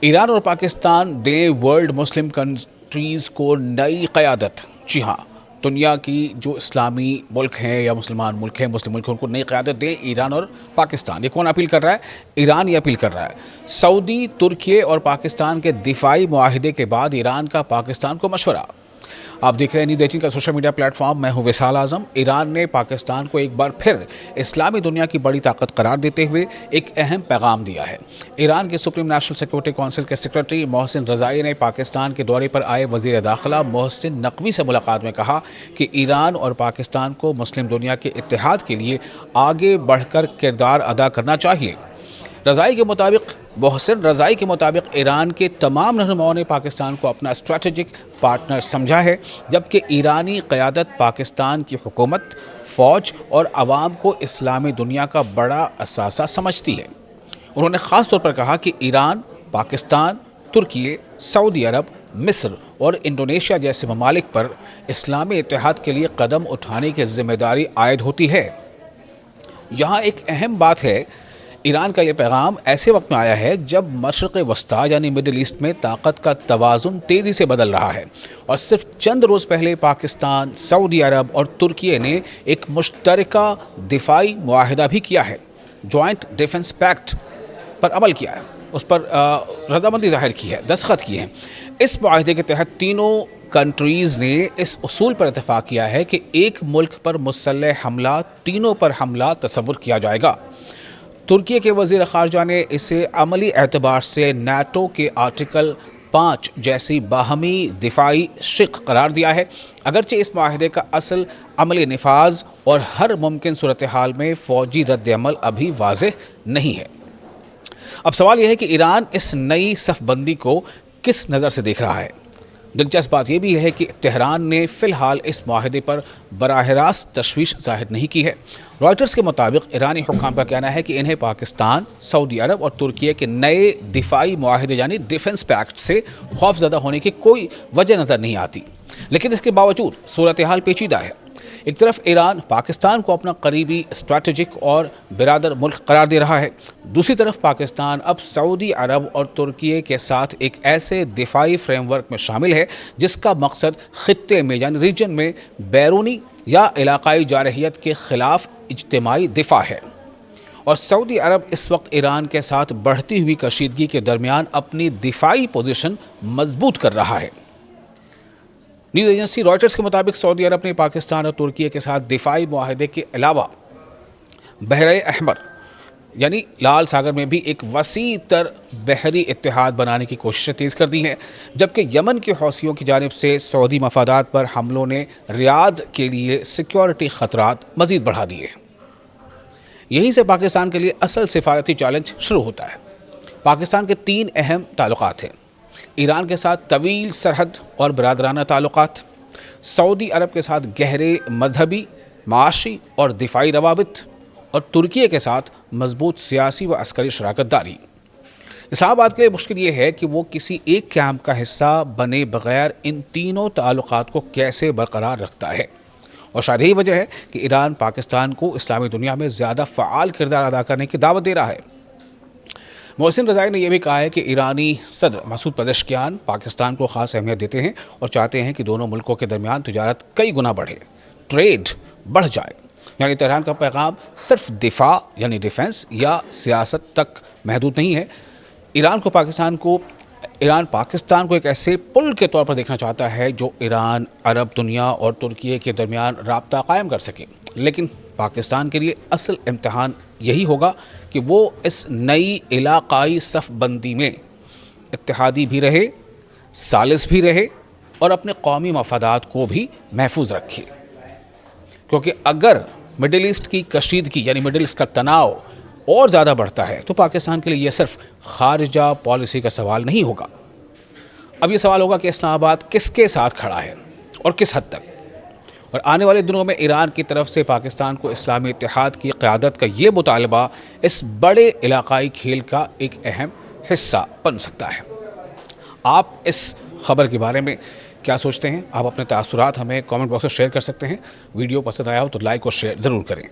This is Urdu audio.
ایران اور پاکستان دیں ورلڈ مسلم کنٹریز کو نئی قیادت. جی ہاں، دنیا کی جو اسلامی ملک ہیں یا مسلمان ملک ہیں، مسلم ملک ہیں، ان کو نئی قیادت دیں ایران اور پاکستان. یہ کون اپیل کر رہا ہے؟ ایران یہ اپیل کر رہا ہے. سعودی، ترکی اور پاکستان کے دفاعی معاہدے کے بعد ایران کا پاکستان کو مشورہ. آپ دیکھ رہے ہیں نیوز 18 کا سوشل میڈیا پلیٹ فارم. میں ہوں وصال اعظم. ایران نے پاکستان کو ایک بار پھر اسلامی دنیا کی بڑی طاقت قرار دیتے ہوئے ایک اہم پیغام دیا ہے. ایران کے سپریم نیشنل سیکورٹی کونسل کے سیکرٹری محسن رضائی نے پاکستان کے دورے پر آئے وزیر داخلہ محسن نقوی سے ملاقات میں کہا کہ ایران اور پاکستان کو مسلم دنیا کے اتحاد کے لیے آگے بڑھ کر کردار ادا کرنا چاہیے. محسن رضائی کے مطابق ایران کے تمام رہنماؤں نے پاکستان کو اپنا اسٹریٹجک پارٹنر سمجھا ہے، جبکہ ایرانی قیادت پاکستان کی حکومت، فوج اور عوام کو اسلامی دنیا کا بڑا اثاثہ سمجھتی ہے. انہوں نے خاص طور پر کہا کہ ایران، پاکستان، ترکی، سعودی عرب، مصر اور انڈونیشیا جیسے ممالک پر اسلامی اتحاد کے لیے قدم اٹھانے کی ذمہ داری عائد ہوتی ہے. یہاں ایک اہم بات ہے، ایران کا یہ پیغام ایسے وقت میں آیا ہے جب مشرق وسطیٰ یعنی مڈل ایسٹ میں طاقت کا توازن تیزی سے بدل رہا ہے، اور صرف چند روز پہلے پاکستان، سعودی عرب اور ترکی نے ایک مشترکہ دفاعی معاہدہ بھی کیا ہے. جوائنٹ ڈیفنس پیکٹ پر عمل کیا ہے، اس پر رضامندی ظاہر کی ہے، دستخط کیے ہیں. اس معاہدے کے تحت تینوں کنٹریز نے اس اصول پر اتفاق کیا ہے کہ ایک ملک پر مسلح حملہ تینوں پر حملہ تصور کیا جائے گا. ترکی کے وزیر خارجہ نے اسے عملی اعتبار سے نیٹو کے آرٹیکل 5 جیسی باہمی دفاعی شق قرار دیا ہے، اگرچہ اس معاہدے کا اصل عملی نفاذ اور ہر ممکن صورتحال میں فوجی رد عمل ابھی واضح نہیں ہے. اب سوال یہ ہے کہ ایران اس نئی صف بندی کو کس نظر سے دیکھ رہا ہے. دلچسپ بات یہ بھی ہے کہ تہران نے فی الحال اس معاہدے پر براہ راست تشویش ظاہر نہیں کی ہے. رائٹرز کے مطابق ایرانی حکام کا کہنا ہے کہ انہیں پاکستان، سعودی عرب اور ترکی کے نئے دفاعی معاہدے یعنی ڈیفنس پیکٹ سے خوف زدہ ہونے کی کوئی وجہ نظر نہیں آتی، لیکن اس کے باوجود صورتحال پیچیدہ ہے. ایک طرف ایران پاکستان کو اپنا قریبی اسٹریٹجک اور برادر ملک قرار دے رہا ہے، دوسری طرف پاکستان اب سعودی عرب اور ترکی کے ساتھ ایک ایسے دفاعی فریم ورک میں شامل ہے جس کا مقصد خطے میں یعنی ریجن میں بیرونی یا علاقائی جارحیت کے خلاف اجتماعی دفاع ہے. اور سعودی عرب اس وقت ایران کے ساتھ بڑھتی ہوئی کشیدگی کے درمیان اپنی دفاعی پوزیشن مضبوط کر رہا ہے. نیوز ایجنسی رائٹرز کے مطابق سعودی عرب نے پاکستان اور ترکی کے ساتھ دفاعی معاہدے کے علاوہ بحر احمر یعنی لال ساگر میں بھی ایک وسیع تر بحری اتحاد بنانے کی کوششیں تیز کر دی ہیں، جبکہ یمن کے حوثیوں کی جانب سے سعودی مفادات پر حملوں نے ریاض کے لیے سیکیورٹی خطرات مزید بڑھا دیے. یہیں سے پاکستان کے لیے اصل سفارتی چیلنج شروع ہوتا ہے. پاکستان کے 3 اہم تعلقات ہیں: ایران کے ساتھ طویل سرحد اور برادرانہ تعلقات، سعودی عرب کے ساتھ گہرے مذہبی، معاشی اور دفاعی روابط، اور ترکی کے ساتھ مضبوط سیاسی و عسکری شراکت داری. اسلام آباد کے لیے مشکل یہ ہے کہ وہ کسی ایک کیمپ کا حصہ بنے بغیر ان تینوں تعلقات کو کیسے برقرار رکھتا ہے، اور شاید یہی وجہ ہے کہ ایران پاکستان کو اسلامی دنیا میں زیادہ فعال کردار ادا کرنے کی دعوت دے رہا ہے. محسن رضائی نے یہ بھی کہا ہے کہ ایرانی صدر مسعود پزشکیان پاکستان کو خاص اہمیت دیتے ہیں اور چاہتے ہیں کہ دونوں ملکوں کے درمیان تجارت کئی گنا بڑھے، ٹریڈ بڑھ جائے. یعنی تہران کا پیغام صرف دفاع یعنی ڈیفنس یا سیاست تک محدود نہیں ہے. ایران پاکستان کو ایک ایسے پل کے طور پر دیکھنا چاہتا ہے جو ایران، عرب دنیا اور ترکی کے درمیان رابطہ قائم کر سکے. لیکن پاکستان کے لیے اصل امتحان یہی ہوگا کہ وہ اس نئی علاقائی صف بندی میں اتحادی بھی رہے، ثالث بھی رہے اور اپنے قومی مفادات کو بھی محفوظ رکھے. کیونکہ اگر مڈل ایسٹ کی کشیدگی یعنی مڈل ایسٹ کا تناؤ اور زیادہ بڑھتا ہے تو پاکستان کے لیے یہ صرف خارجہ پالیسی کا سوال نہیں ہوگا. اب یہ سوال ہوگا کہ اسلام آباد کس کے ساتھ کھڑا ہے اور کس حد تک. اور آنے والے دنوں میں ایران کی طرف سے پاکستان کو اسلامی اتحاد کی قیادت کا یہ مطالبہ اس بڑے علاقائی کھیل کا ایک اہم حصہ بن سکتا ہے. آپ اس خبر کے بارے میں کیا سوچتے ہیں؟ آپ اپنے تاثرات ہمیں کامنٹ باکس میں شیئر کر سکتے ہیں. ویڈیو پسند آیا ہو تو لائک اور شیئر ضرور کریں.